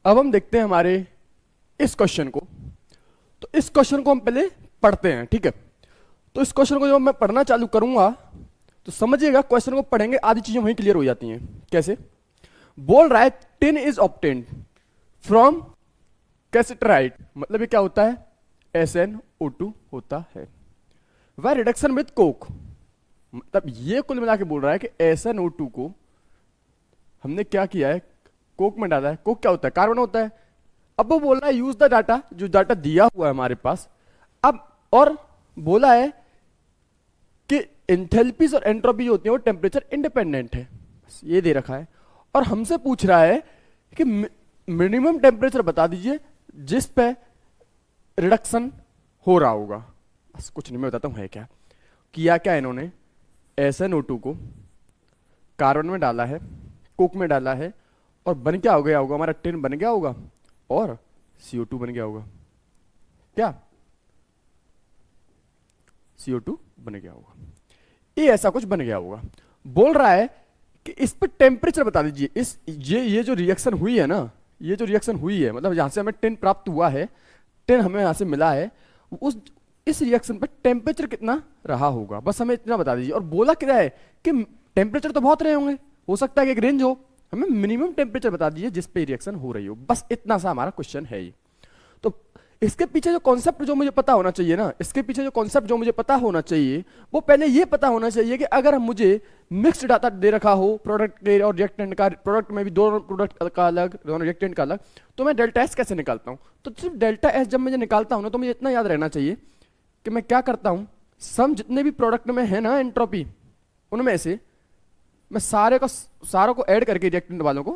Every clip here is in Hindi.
अब हम देखते हैं हमारे इस क्वेश्चन को। तो इस क्वेश्चन को हम पहले पढ़ते हैं, ठीक है। तो इस क्वेश्चन को जब मैं पढ़ना चालू करूंगा तो समझिएगा, क्वेश्चन को पढ़ेंगे आधी चीजें वहीं क्लियर हो जाती हैं। कैसे? बोल रहा है टिन इज ऑब्टेन्ड फ्रॉम कैसेटराइट, मतलब ये क्या होता है? SnO2 होता है। वह रिडक्शन विद कोक, मतलब ये कुल मिला के बोल रहा है कि SnO2 को हमने क्या किया है? कोक में डाला है। कोक क्या होता है? कार्बन होता है। अब वो बोल रहा है यूज द डाटा, जो डाटा दिया हुआ है हमारे पास। अब और बोला है कि एंथैल्पीज और एंट्रोपी जो होती है वो टेम्परेचर इंडिपेंडेंट है, बस ये दे रखा है। और हमसे पूछ रहा है कि मिनिमम टेम्परेचर बता दीजिए जिस पे रिडक्शन हो रहा होगा। बस कुछ नहीं, मैं बताता हूं है क्या। किया क्या इन्होंने? SnO2 को कार्बन में डाला है, कोक में डाला है, और बन क्या हो गया होगा? हमारा टिन बन गया होगा और CO2 बन गया होगा। क्या? CO2 बन गया होगा। ये ऐसा कुछ बन गया होगा। बोल रहा है कि इस पर टेम्परेचर बता दीजिए। इस ये जो रिएक्शन हुई है ना, ये जो रिएक्शन हुई है, मतलब जहां से हमें टिन प्राप्त हुआ है, टिन हमें यहां से मिला है, उस इस रिएक्शन पर टेम्परेचर कितना रहा होगा, बस हमें इतना बता दीजिए। और बोला क्या है कि टेम्परेचर तो बहुत रहे होंगे, हो सकता है कि एक रेंज हो, हमें मिनिमम टेम्परेचर बता दीजिए जिस पे रिएक्शन हो रही हो। बस इतना सा हमारा क्वेश्चन है ये। तो इसके पीछे जो कॉन्सेप्ट जो मुझे पता होना चाहिए ना, इसके पीछे जो कॉन्सेप्ट जो मुझे पता होना चाहिए, वो पहले ये पता होना चाहिए कि अगर हम मुझे मिक्स्ड डाटा दे रखा हो प्रोडक्ट के और रिएक्टेंट का, प्रोडक्ट में भी दो प्रोडक्ट का अलग, दोनों रिएक्टेंट का अलग, तो मैं डेल्टा एस कैसे निकालता हूं? तो सिर्फ डेल्टा एस जब मैं निकालता हूं ना, तो मुझे इतना याद रहना चाहिए कि मैं क्या करता हूं, सम जितने भी प्रोडक्ट में है ना एंट्रोपी, उनमें से मैं सारों को ऐड करके रिएक्टेंट वालों को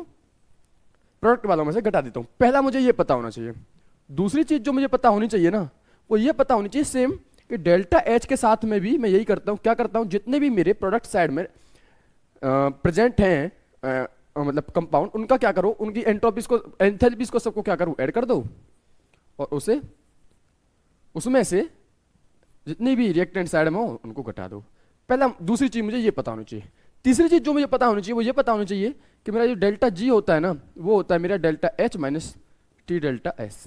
प्रोडक्ट वालों में से घटा देता हूं। पहला मुझे ये पता होना चाहिए। दूसरी चीज जो मुझे पता होनी चाहिए ना, वो ये पता होनी चाहिए सेम कि डेल्टा एच के साथ में भी मैं यही करता हूं। क्या करता हूं? जितने भी मेरे प्रोडक्ट साइड में प्रेजेंट हैं, मतलब कंपाउंड, उनका क्या करो, उनकी एंट्रोपीज को, एंथैल्पीज को, सबको क्या करो? ऐड कर दो, और उसे उसमें से जितनी भी रिएक्टेंट साइड में हो उनको घटा दो। पहला दूसरी चीज मुझे ये पता होनी चाहिए। तीसरी चीज जो मुझे पता होनी चाहिए वो ये पता होनी चाहिए कि मेरा जो डेल्टा जी होता है ना, वो होता है मेरा delta H minus T delta S.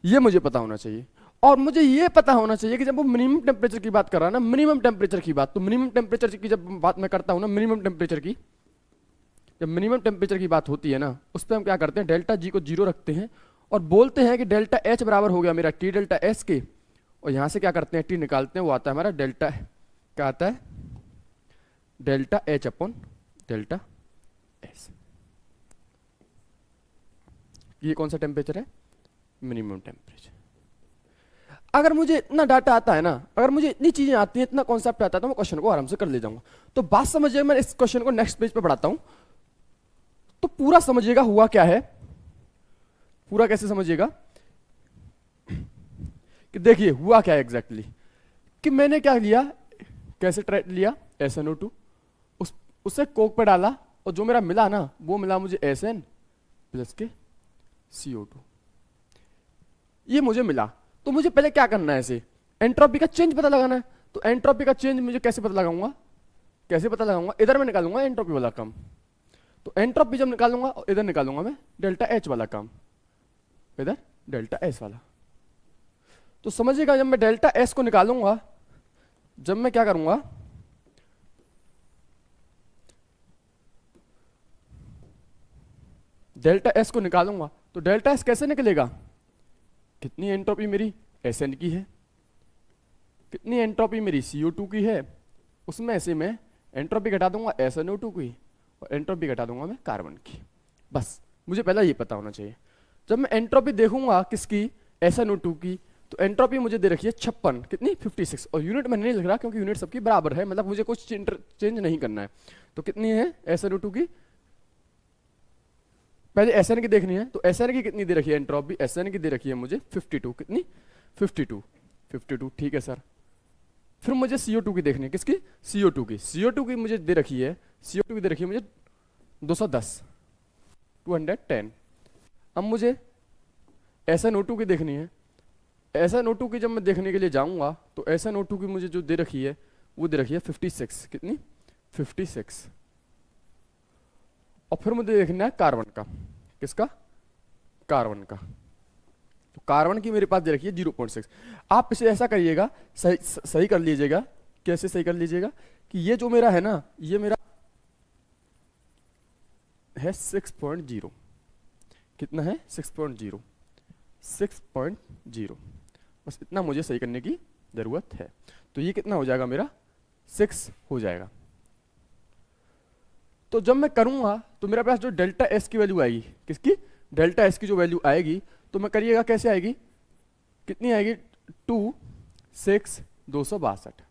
ये मुझे पता होना चाहिए। और मुझे ये पता होना चाहिए कि जब वो मिनिमम टेम्परेचर की बात कर रहा है ना, मिनिमम टेम्परेचर की बात, तो मिनिमम टेम्परेचर की जब बात मैं करता हूं ना, मिनिमम टेम्परेचर की, जब मिनिमम टेम्परेचर की बात होती है ना, उस पर हम क्या करते हैं? डेल्टा जी को 0 रखते हैं और बोलते हैं कि डेल्टा एच बराबर हो गया मेरा टी डेल्टा एस के, और यहां से क्या करते हैं? टी निकालते हैं, वो आता है हमारा डेल्टा, क्या आता है? Delta H upon delta S. ये कौन सा टेम्परेचर है? Minimum temperature. अगर मुझे इतना डाटा आता है ना, अगर मुझे इतनी चीजें आती हैं, इतना कॉन्सेप्ट आता है, तो मैं क्वेश्चन को आराम से कर ले जाऊंगा। तो बात समझिए, मैं इस क्वेश्चन को नेक्स्ट पेज पे बढ़ाता हूं, तो पूरा समझिएगा हुआ क्या है। पूरा कैसे समझिएगा कि देखिए हुआ क्या है एग्जैक्टली, कि मैंने क्या लिया, कैसे ट्राइट लिया SnO2, उससे कोक पे डाला, और जो मेरा मिला ना, वो मिला मुझे Sn प्लस के CO2। ये मुझे मिला। तो मुझे पहले क्या करना है? इसे एंट्रोपी का चेंज पता लगाना है। तो एंट्रोपी का चेंज मुझे कैसे पता लगाऊंगा? कैसे पता लगाऊंगा? इधर मैं निकालूंगा एंट्रोपी वाला काम। तो एंट्रोपी जब निकालूंगा, और इधर निकालूंगा मैं डेल्टा एच वाला काम, इधर डेल्टा एस वाला। तो समझिएगा, जब मैं डेल्टा एस को निकालूंगा, जब मैं क्या करूंगा, डेल्टा एस को निकालूंगा, तो डेल्टा एस कैसे निकलेगा? कितनी एंट्रोपी मेरी Sn की है, कितनी एंट्रोपी मेरी CO2 की है, उसमें से मैं एंट्रोपी घटा दूंगा SnO2 की, और एंट्रोपी घटा दूंगा मैं कार्बन की। बस मुझे पहला ये पता होना चाहिए। जब मैं एंट्रोपी देखूंगा किसकी? SnO2 की, तो एंट्रोपी मुझे दे रखी है 56, कितनी? 56। और यूनिट मैंने नहीं लिख रहा क्योंकि यूनिट सबकी बराबर है, मतलब मुझे कुछ चेंज नहीं करना है। तो कितनी है SnO2 की? पहले Sn की देखनी है। तो Sn की कितनी दे रखी है एंट्रोपी? Sn की दे रखी है मुझे 52। कितनी? 52। ठीक है सर। फिर मुझे CO2 की देखनी है। किसकी? CO2 की। CO2 की मुझे दे रखी है, CO2 की दे रखी है मुझे 210, 210। अब मुझे SnO2 की देखनी है। SnO2 की जब मैं देखने के लिए जाऊंगा, तो SnO2 की मुझे जो दे रखी है, वो दे रखी है 56। कितनी? 56। और फिर मुझे देखना है कार्बन का। किसका? कार्बन का। तो कार्बन की मेरे पास दे रखी है 0.6। आप इसे ऐसा करिएगा, सही कर लीजिएगा। कैसे सही कर लीजिएगा कि ये जो मेरा है ना, ये मेरा है 6.0। कितना है? 6.0। 6.0, बस इतना मुझे सही करने की जरूरत है। तो ये कितना हो जाएगा मेरा? 6 हो जाएगा। तो जब मैं करूंगा तो मेरे पास जो डेल्टा एस की वैल्यू आएगी, किसकी? डेल्टा एस की जो वैल्यू आएगी, तो मैं करिएगा कैसे आएगी? कितनी आएगी? 2 6 262।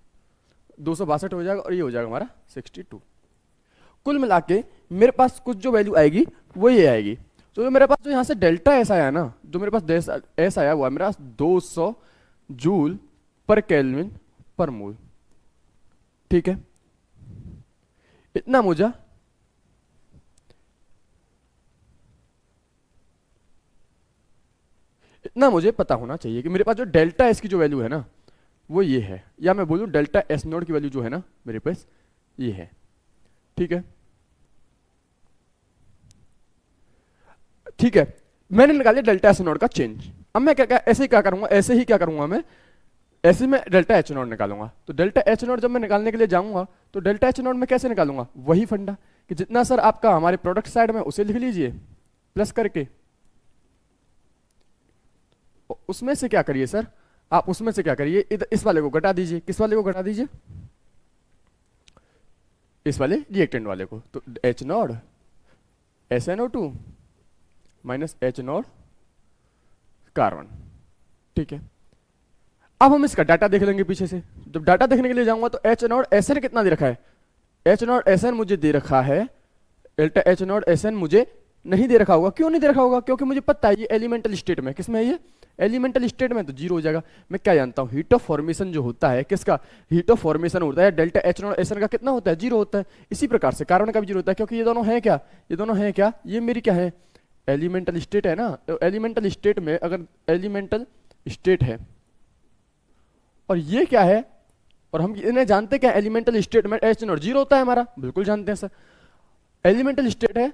262 हो जाएगा और ये हो जाएगा हमारा 62। कुल मिला के मेरे पास कुछ जो वैल्यू आएगी वो ये आएगी। तो जो मेरे पास जो यहाँ से डेल्टा एस आया ना, जो मेरे पास एस आया हुआ है मेरा 200 जूल पर केल्विन पर मोल। ठीक है, इतना मुझे पता होना चाहिए कि मेरे पास जो डेल्टा एस की जो वैल्यू है ना वो ये है, या मैं बोलूं डेल्टा एस नोड की वैल्यू जो है ना मेरे पास ये है। ठीक है, ठीक है, मैंने निकाला डेल्टा एच नॉट का चेंज। अब मैं क्या ऐसे ही क्या करूंगा, मैं ऐसे में डेल्टा एच नॉट निकालूंगा। तो डेल्टा एच नॉट जब मैं निकालने के लिए जाऊंगा तो डेल्टा एच नॉट में कैसे निकालूंगा? वही फंडा कि जितना सर आपका हमारे प्रोडक्ट साइड में उसे लिख लीजिए प्लस करके, उसमें से क्या करिए सर आप, उसमें से क्या करिए, इस वाले को घटा दीजिए। किस वाले को घटा दीजिए? इस वाले रिएक्टेंट वाले को। तो H not SnO2 minus H not carbon. ठीक है, अब हम इसका डाटा देख लेंगे पीछे से। जब डाटा देखने के लिए जाऊंगा तो एच नॉट एसएन कितना दे रखा है? एच नॉट एसएन मुझे दे रखा है, डेल्टा एच नॉट एसएन मुझे नहीं दे रखा होगा। क्यों नहीं दे रखा होगा? क्योंकि मुझे पता है ये एलिमेंटल स्टेट में, किसमें है ये? एलिमेंटल स्टेट में, तो जीरो हो जाएगा। मैं क्या जानता हूँ, हीट ऑफ फॉर्मेशन जो होता है, किसका हीट ऑफ फॉर्मेशन होता है, डेल्टा एच नॉट एसएन का कितना होता है? जीरो होता है। इसी प्रकार से कार्बन का भी जीरो होता है, क्योंकि ये दोनों है क्या? ये दोनों है क्या? ये मेरी क्या है? एलिमेंटल स्टेट है ना। तो एलिमेंटल स्टेट में अगर एलिमेंटल स्टेट है और ये क्या है, और हम इन्हें जानते क्या? एलिमेंटल स्टेट में एच नॉट जीरो होता है हमारा, बिल्कुल जानते हैं सर। एलिमेंटल स्टेट है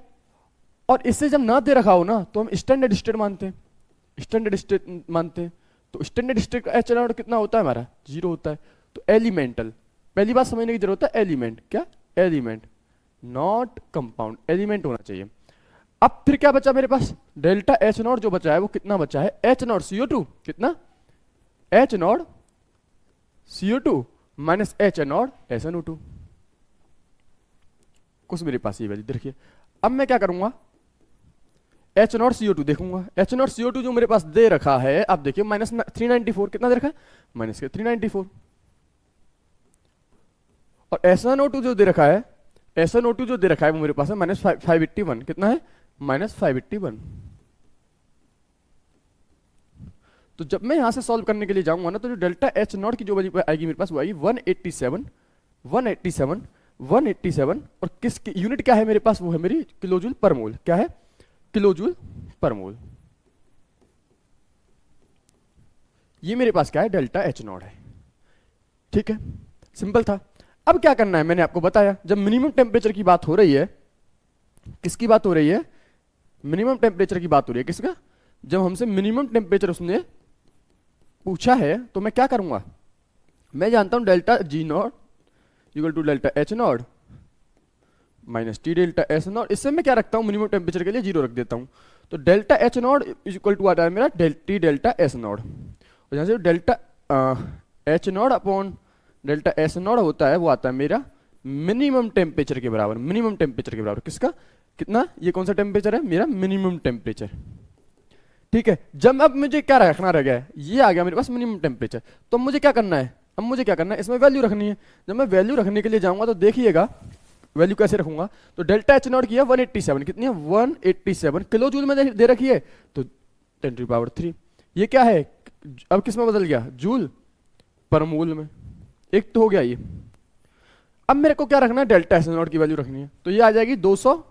और इससे जब ना दे रखा हो ना तो हम स्टैंडर्ड स्टेट मानते हैं, स्टैंडर्ड स्टेट मानते हैं। तो स्टैंडर्ड स्टेट का एच नॉट कितना होता है हमारा? जीरो होता है। तो एलिमेंटल, पहली बात समझने की जरूरत है, एलिमेंट क्या? एलिमेंट, नॉट कंपाउंड, एलिमेंट होना चाहिए। अब फिर क्या बचा मेरे पास? डेल्टा एच नॉट जो बचा है वो कितना बचा है? एच नॉट CO2 कितना? H not CO2 minus H not SnO2। कुछ मेरे पास ये वैल्यू देखिए। अब मैं क्या करूंगा, एच नॉट CO2 देखूंगा। एच नॉट CO2 जो मेरे पास दे रखा है, अब देखिए माइनस 394, कितना दे रखा है? माइनस के 394। और SnO2 जो दे रखा है, SnO2 जो दे रखा है वो मेरे पास है माइनस 581। कितना है? माइनस 581। तो जब मैं यहां से सॉल्व करने के लिए जाऊंगा ना तो जो डेल्टा एच नॉट की जो वैल्यू आएगी मेरे पास वो आएगी 187 और किस यूनिट क्या है मेरे पास? वो है मेरी किलोजूल पर मोल। क्या है? किलोजूल पर मोल। ये मेरे पास क्या है? डेल्टा एच नॉट है। ठीक है, सिंपल था। अब क्या करना है मैंने आपको बताया। जब मिनिमम टेम्परेचर की बात हो रही है, किसकी बात हो रही है? मिनिमम टेम्परेचर की बात हो रही है। किसका? जब हमसे मिनिमम टेम्परेचर उसने पूछा है तो मैं क्या करूंगा? मैं जानता हूं delta G naught equal to delta H naught minus T delta S naught. इससे मैं क्या रखता हूं? मिनिमम टेम्परेचर के लिए जीरो रख देता हूं। तो delta H naught equal to आता है मेरा टी डेल्टा एस नॉट। और यहाँ से delta H not upon delta S not होता है वो आता है मेरा मिनिमम टेम्परेचर के बराबर। मिनिमम टेम्परेचर के बराबर किसका? कितना? ये कौन सा टेम्परेचर है? मेरा मिनिमम टेम्परेचर। ठीक है, जब अब मुझे क्या रखना रह गया? ये आ गया मेरे पास मिनिमम टेम्परेचर। तो मुझे क्या करना है? अब मुझे क्या करना है? इसमें वैल्यू रखनी है। जब मैं वैल्यू रखने के लिए जाऊंगा तो देखिएगा वैल्यू कैसे रखूंगा। तो डेल्टा एच नॉट की है 187। कितनी है? 187 किलो जूल में दे रखी है, तो 10⁻3। ये क्या है? अब किस में बदल गया? जूल पर मोल में। एक तो हो गया ये। अब मेरे को क्या रखना है? डेल्टा एच नॉट की वैल्यू रखनी है। तो ये आ जाएगी 200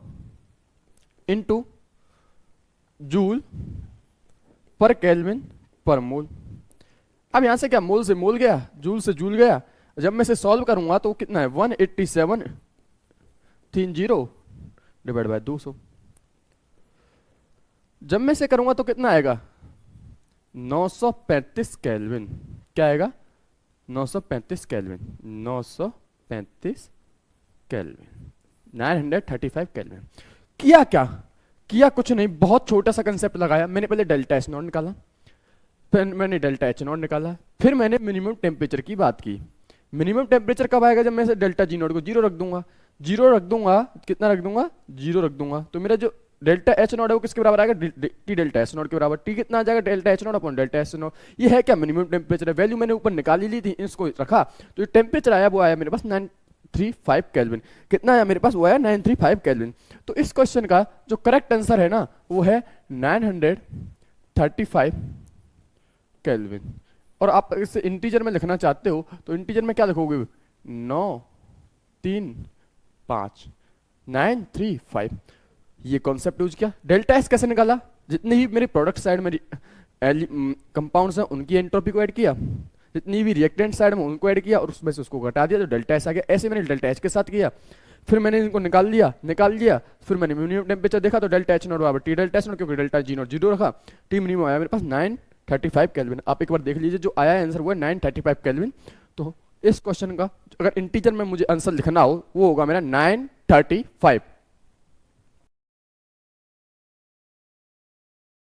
इंटू जूल पर केल्विन पर मोल। अब यहां से क्या? मोल से मोल गया, जूल से जूल गया। जब मैं इसे सॉल्व करूंगा तो कितना है? 187 डिवाइड बाय 200। जब मैं इसे करूंगा तो कितना आएगा 935 केल्विन। क्या आएगा 935 केल्विन, 935 केल्विन, 935 केल्विन। किया क्या, किया कुछ नहीं, बहुत छोटा सा कंसेप्ट लगाया। मैंने पहले डेल्टा एच नॉट निकाला, फिर मैंने डेल्टा एच नॉट निकाला, फिर मैंने मिनिमम टेम्परेचर की बात की। मिनिमम टेम्परेचर कब आएगा, जब मैं डेल्टा जी नॉट को जीरो रख दूंगा। जीरो रख दूंगा, कितना रख दूंगा, जीरो रख दूंगा, तो मेरा जो डेल्टा एच नॉट है वो किसके बराबर आएगा, टी डेल्टा एच नॉट के बराबर। टी कितना आ जाएगा, delta H not upon delta H not. ये है क्या, मिनिमम टेम्परेचर है। वैल्यू मैंने ऊपर निकाली ली थी, इसको रखा, तो जो टेम्परेचर आया वो आया मेरे पास 935 केल्विन। कितना आया मेरे पास, वो आया 935 केल्विन। तो इस क्वेश्चन का जो करेक्ट आंसर है ना वो है 935 केल्विन। और आप इसे इंटीजर में लिखना चाहते हो तो इंटीजर में क्या लिखोगे, 9 3 5 935। ये कॉन्सेप्ट यूज किया। डेल्टा एस कैसे निकाला, जितनी ही मेरी प्रोडक्ट साइड में कंपाउंड्स हैं उनकी एंट्रोपी को ऐड किया, जितनी भी रिएक्टेंट साइड में उनको ऐड किया और उसमें से उसको घटा दिया तो डेल्टा एस आ गया। ऐसे मैंने डेल्टा एच के साथ किया, फिर मैंने इनको निकाल लिया, फिर मैंने मिनिमम टेम्परेचर देखा तो डेल्टा एच नॉट बराबर टी डेल्टा एच नॉट, क्योंकि डेल्टा जी नॉट जीरो रखा, टी मिनिमम आया मेरे पास 935 केल्विन। आप एक बार देख लीजिए, जो आया आंसर वो है 935 केल्विन। तो इस क्वेश्चन का अगर इंटीजर में मुझे आंसर लिखना हो वो होगा मेरा 935।